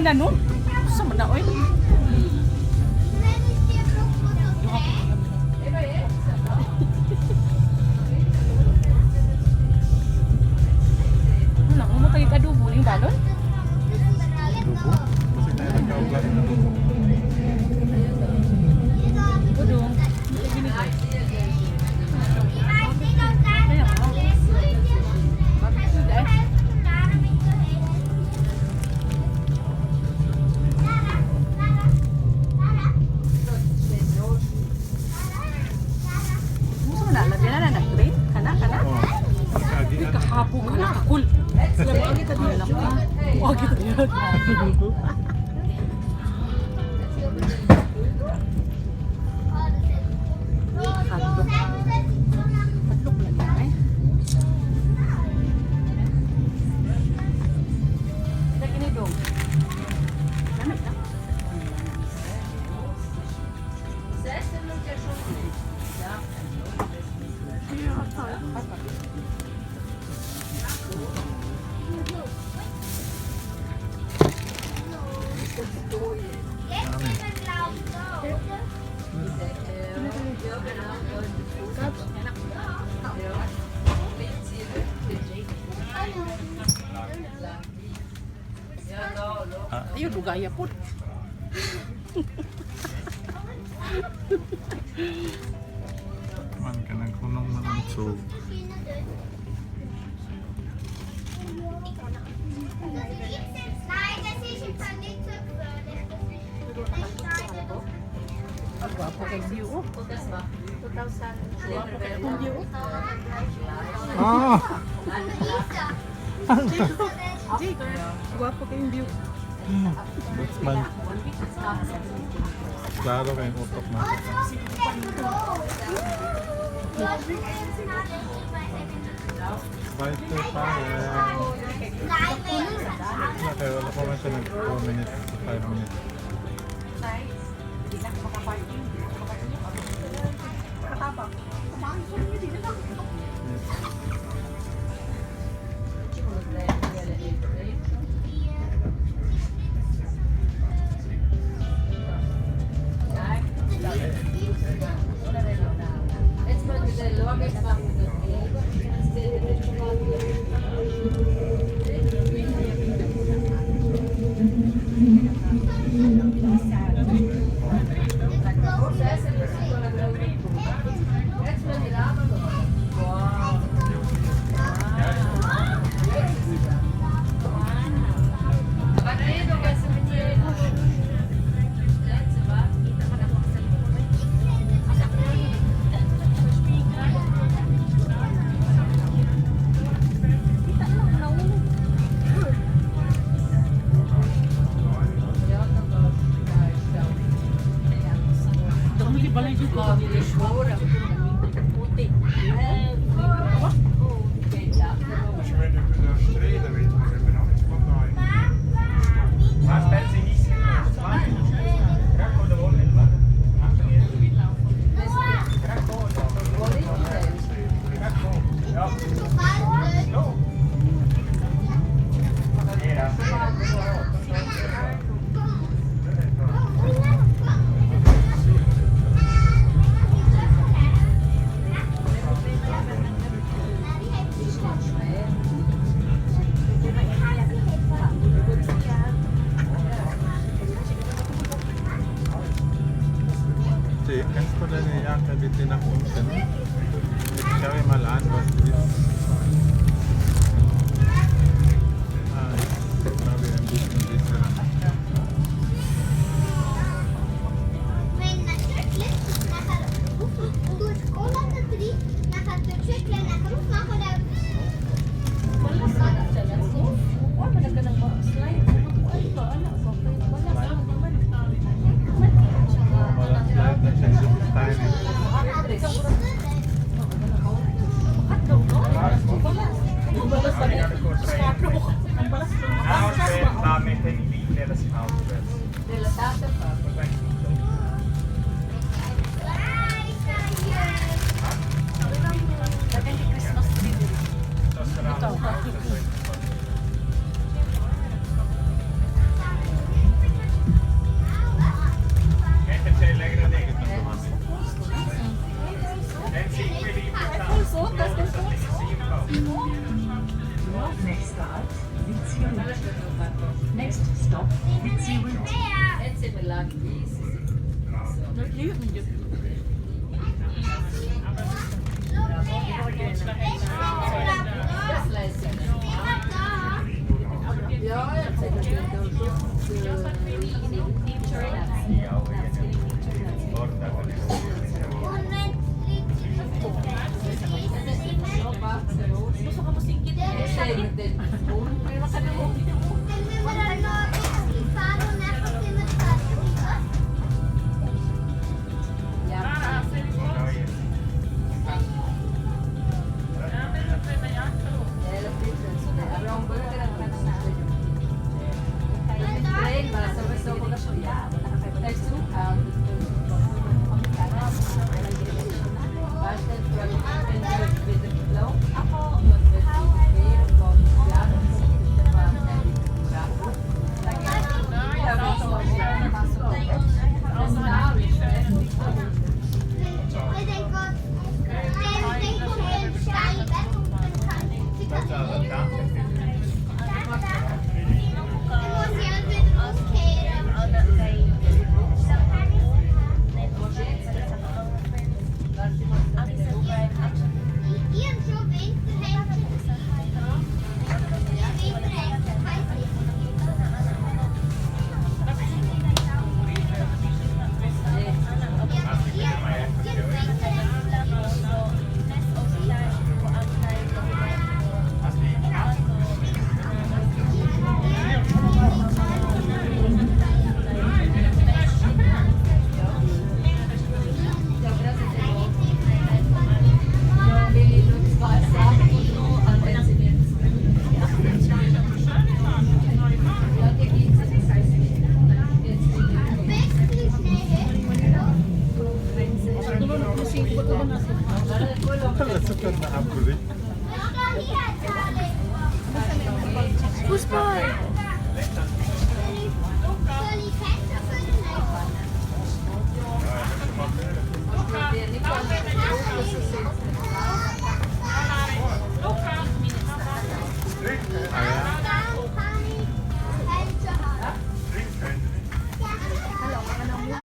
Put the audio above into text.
na no? Sa man na oy. Wala mo tayo kadubo ning balon? Dugo? Kasi tayo nagkaugat ng dugo. Budong. Kahapon ka nakakul. Wagi ka diyan. Wagi ka diyan. Tatlok lagi ay. Lagi ni dong. Lamig na. Ayun, lugaya po. Man ka nagkunong man ang sug. Guwapo kay view. 2,000. Guwapo kay view. Ah! Guwapo kay view. That's man. Klaro kayong utok na. Fighter pa yan. Wala pa man siya nag 4 minutes to 5 minutes. Esto na niya kabitin na kung sino. Ikaw ay malaan was this. Grabe ang business dito na. Tiny. Next stop, Ritzy Route. Nag-live mo dyan. Gusto ka mo singkit? Meron ka na mo. Dat is ook een happening. Fußball! Ah